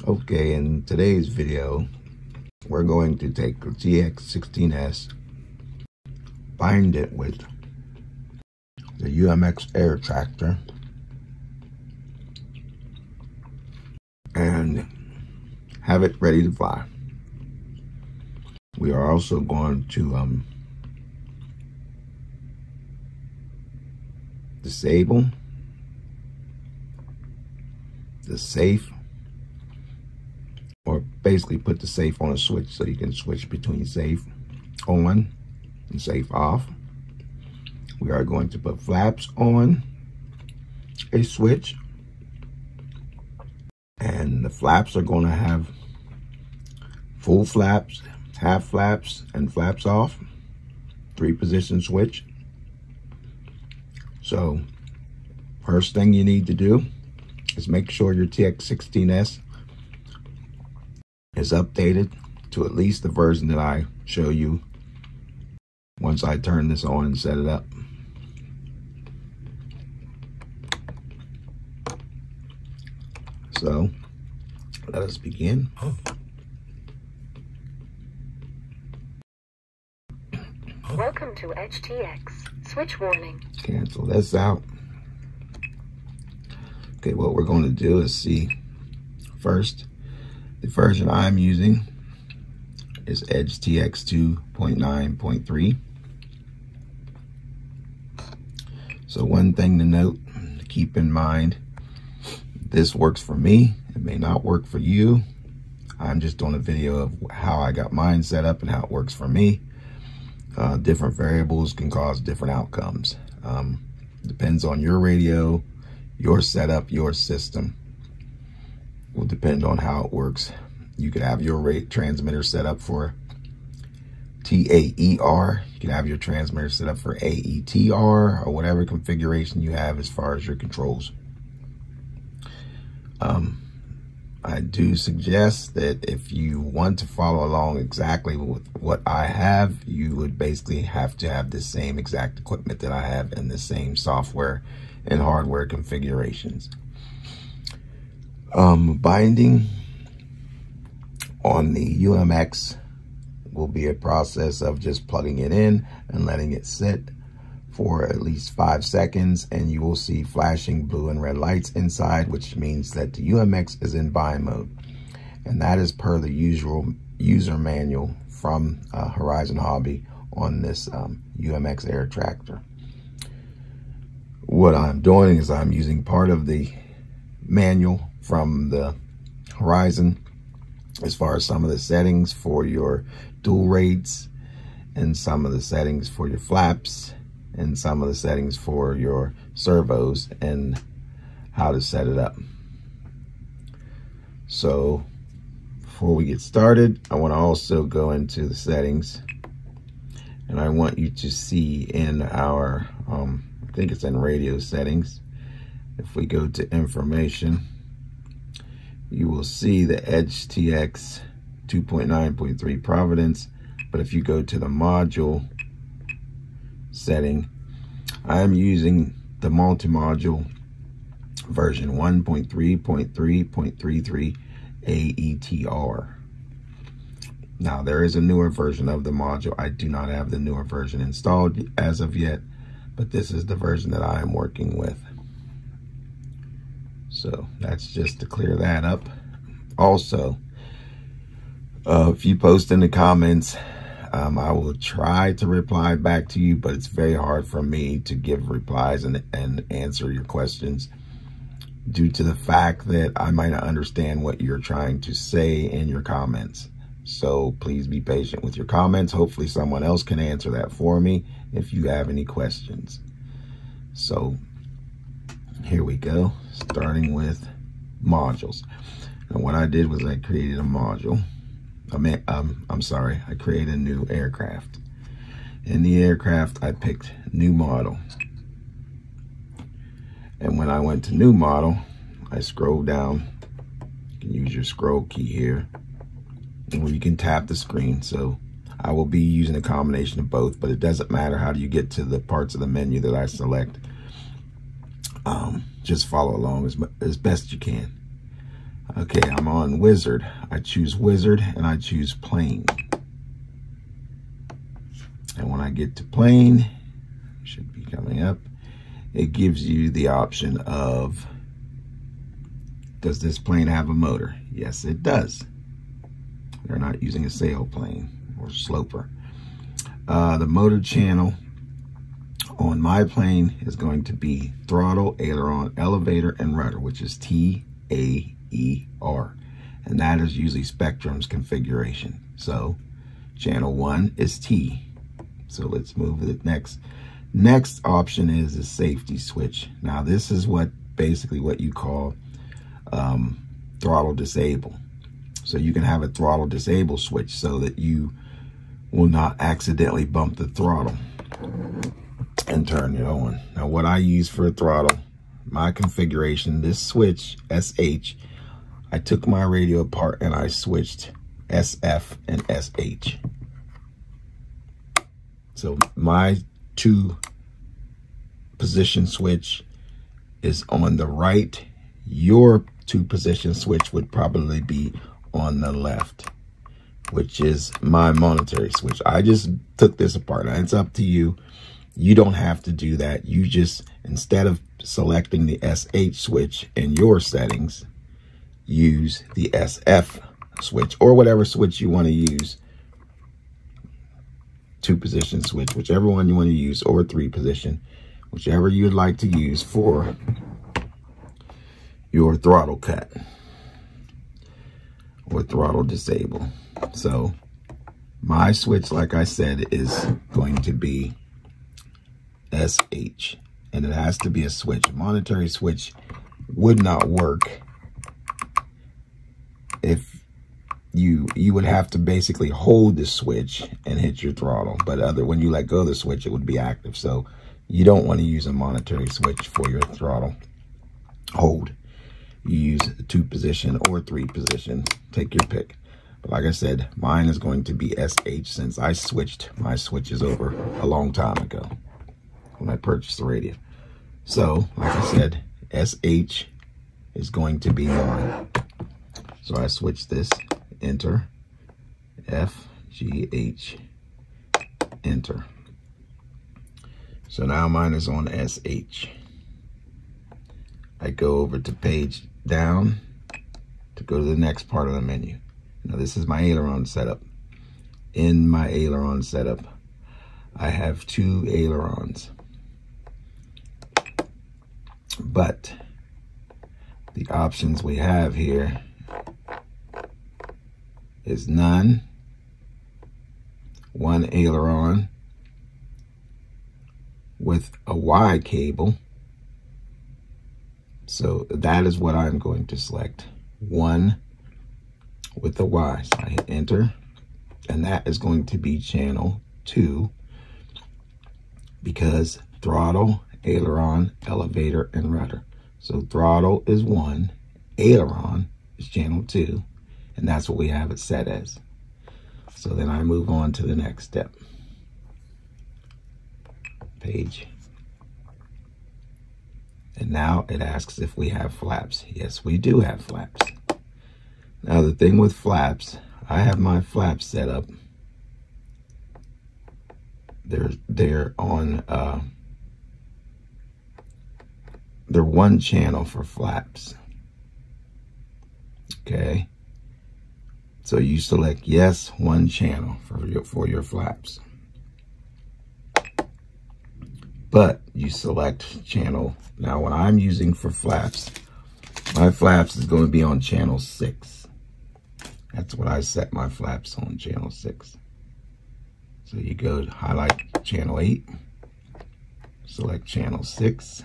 Okay, in today's video, we're going to take the TX16S, bind it with the UMX Air Tractor, and have it ready to fly. We are also going to disable the safe, or basically put the safe on a switch so you can switch between safe on and safe off. We are going to put flaps on a switch, and the flaps are going to have full flaps, half flaps, and flaps off, 3-position switch. So first thing you need to do is make sure your TX16S is updated to at least the version that I show you once I turn this on and set it up. So let us begin. Welcome to EdgeTX. Switch warning. Cancel this out. Okay, what we're going to do is see first, the version I'm using is EdgeTX 2.9.3. So one thing to note, to keep in mind, this works for me. It may not work for you. I'm just doing a video of how I got mine set up and how it works for me. Different variables can cause different outcomes. Depends on your radio, your setup, your system. Will depend on how it works. You could have your rate transmitter set up for TAER. You can have your transmitter set up for AETR, or whatever configuration you have as far as your controls. I do suggest that if you want to follow along exactly with what I have, you would basically have to have the same exact equipment that I have and the same software and hardware configurations. Binding on the UMX will be a process of just plugging it in and letting it sit for at least 5 seconds, and you will see flashing blue and red lights inside, which means that the UMX is in bind mode. And that is per the usual user manual from Horizon Hobby on this UMX Air Tractor. What I'm doing is I'm using part of the manual from the Horizon as far as some of the settings for your dual rates, and some of the settings for your flaps, and some of the settings for your servos, and how to set it up. So before we get started, I want to also go into the settings, and I want you to see in our I think it's in radio settings. If we go to information, you will see the EdgeTX 2.9.3 Providence. But if you go to the module setting, I am using the multi-module version 1.3.3.33 AETR. Now there is a newer version of the module. I do not have the newer version installed as of yet, but this is the version that I am working with. So that's just to clear that up. Also, if you post in the comments, I will try to reply back to you, but it's very hard for me to give replies and answer your questions due to the fact that I might not understand what you're trying to say in your comments. So please be patient with your comments. Hopefully someone else can answer that for me if you have any questions. So here we go, starting with modules. And what I did was I created a module. I created a new aircraft. In the aircraft, I picked new model. And when I went to new model, I scrolled down. You can use your scroll key here, and you can tap the screen. So I will be using a combination of both, but it doesn't matter how do you get to the parts of the menu that I select. Just follow along as best you can. Okay, I'm on wizard. I choose wizard and I choose plane. And when I get to plane, should be coming up, it gives you the option of, does this plane have a motor? Yes, it does. They're not using a sailplane or sloper. The motor channel on my plane is going to be throttle, aileron, elevator, and rudder, which is TAER. And that is usually Spectrum's configuration. So channel 1 is T. So let's move to the next. Next option is a safety switch. Now this is basically what you call throttle disable. So you can have a throttle disable switch so that you will not accidentally bump the throttle and turn it on. Now what I use for a throttle, my configuration, this switch SH, I took my radio apart and I switched SF and SH. So my 2-position switch is on the right. Your 2-position switch would probably be on the left, which is my monetary switch. I just took this apart. Now, it's up to you. You don't have to do that. You just, instead of selecting the SH switch in your settings, use the SF switch or whatever switch you want to use. 2-position switch, whichever one you want to use, or 3-position, whichever you'd like to use for your throttle cut or throttle disable. So my switch, like I said, is going to be SH, and it has to be a switch. A monetary switch would not work if you would have to basically hold the switch and hit your throttle, but when you let go of the switch, it would be active. So you don't want to use a monetary switch for your throttle hold. You use a 2-position or 3-position, take your pick. But like I said, mine is going to be SH since I switched my switches over a long time ago when I purchased the radio. So like I said, SH is going to be mine. So I switch this, enter, FGH, enter. So now mine is on SH. I go over to page down to go to the next part of the menu. Now this is my aileron setup. In my aileron setup, I have 2 ailerons. But the options we have here is none, 1 aileron with a Y cable. So that is what I'm going to select, 1 with a Y. So I hit enter, and that is going to be channel 2 because throttle, aileron, elevator, and rudder. So throttle is 1, aileron is channel 2, and that's what we have it set as. So then I move on to the next step. Page. And now it asks if we have flaps. Yes, we do have flaps. Now the thing with flaps, I have my flaps set up. They're on they're 1 channel for flaps. Okay. So you select yes, 1 channel for your flaps. But you select channel. Now what I'm using for flaps, my flaps is going to be on channel 6. That's what I set my flaps on, channel 6. So you go to highlight channel 8, select channel 6.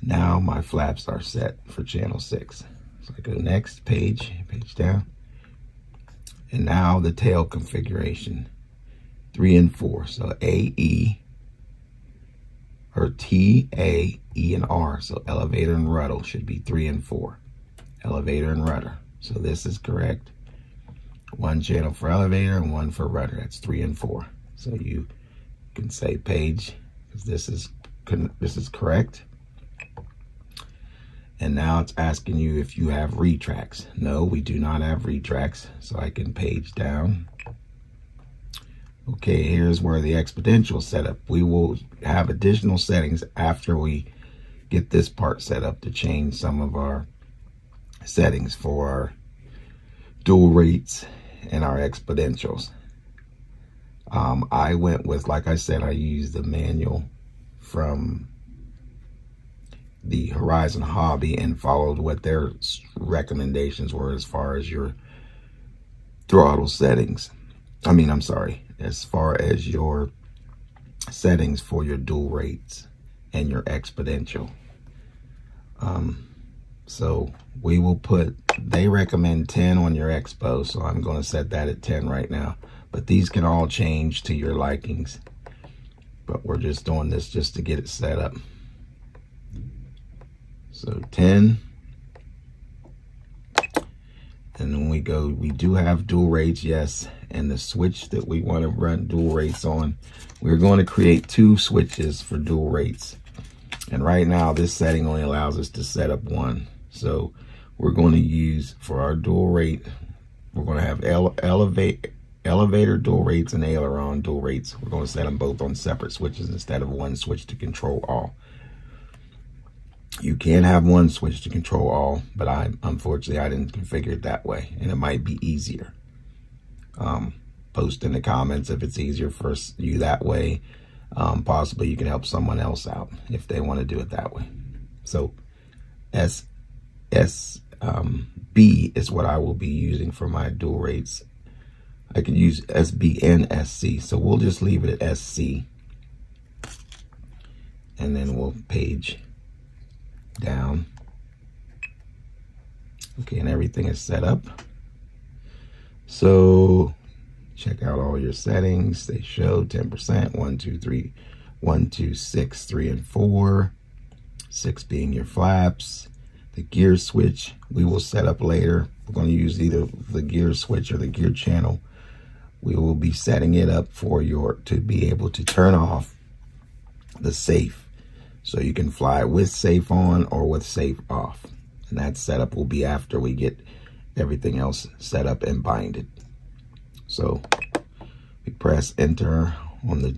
Now my flaps are set for channel 6. So I go next page down. And now the tail configuration, 3 and 4. So AE or T, A, E, and R. So elevator and rudder should be 3 and 4. Elevator and rudder. So this is correct. 1 channel for elevator and 1 for rudder. That's 3 and 4. So you can say page, because this is correct. And now it's asking you if you have retracts. No, we do not have retracts. So I can page down. Okay, here's where the exponential setup. We will have additional settings after we get this part set up to change some of our settings for our dual rates and our exponentials. I went with, like I said, I used the manual from the Horizon Hobby and followed what their recommendations were as far as your throttle settings. I'm sorry, as far as your settings for your dual rates and your exponential. So we will put, they recommend 10 on your expo, so I'm going to set that at 10 right now. But these can all change to your likings. But we're just doing this just to get it set up. So 10. And then we go, we do have dual rates, yes. And the switch that we want to run dual rates on, we're going to create 2 switches for dual rates. And right now, this setting only allows us to set up 1. So we're going to use, for our dual rate, we're going to have elevator dual rates and aileron dual rates. We're going to set them both on separate switches instead of 1 switch to control all. You can have 1 switch to control all, but unfortunately I didn't configure it that way, and it might be easier. Post in the comments if it's easier for you that way. Possibly you can help someone else out if they want to do it that way. So SB is what I will be using for my dual rates. I can use SB and SC, so we'll just leave it at SC, and then we'll page down. Okay, and everything is set up. So check out all your settings. They show 10%, 1, 2, 3, 1, 2, 6, 3, and 4. 6 being your flaps. The gear switch we will set up later. We're going to use either the gear switch or the gear channel. We will be setting it up for to be able to turn off the safe. So you can fly with safe on or with safe off. And that setup will be after we get everything else set up and binded. So we press enter on the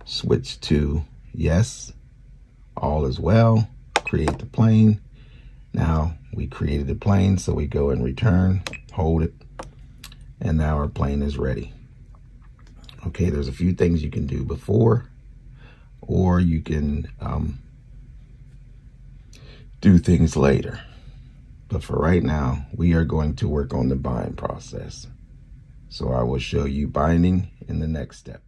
switch to yes, all is well, create the plane. Now we created the plane, so we go and return, hold it, and now our plane is ready. Okay, there's a few things you can do before, or you can do things later. But for right now, we are going to work on the bind process. So I will show you binding in the next step.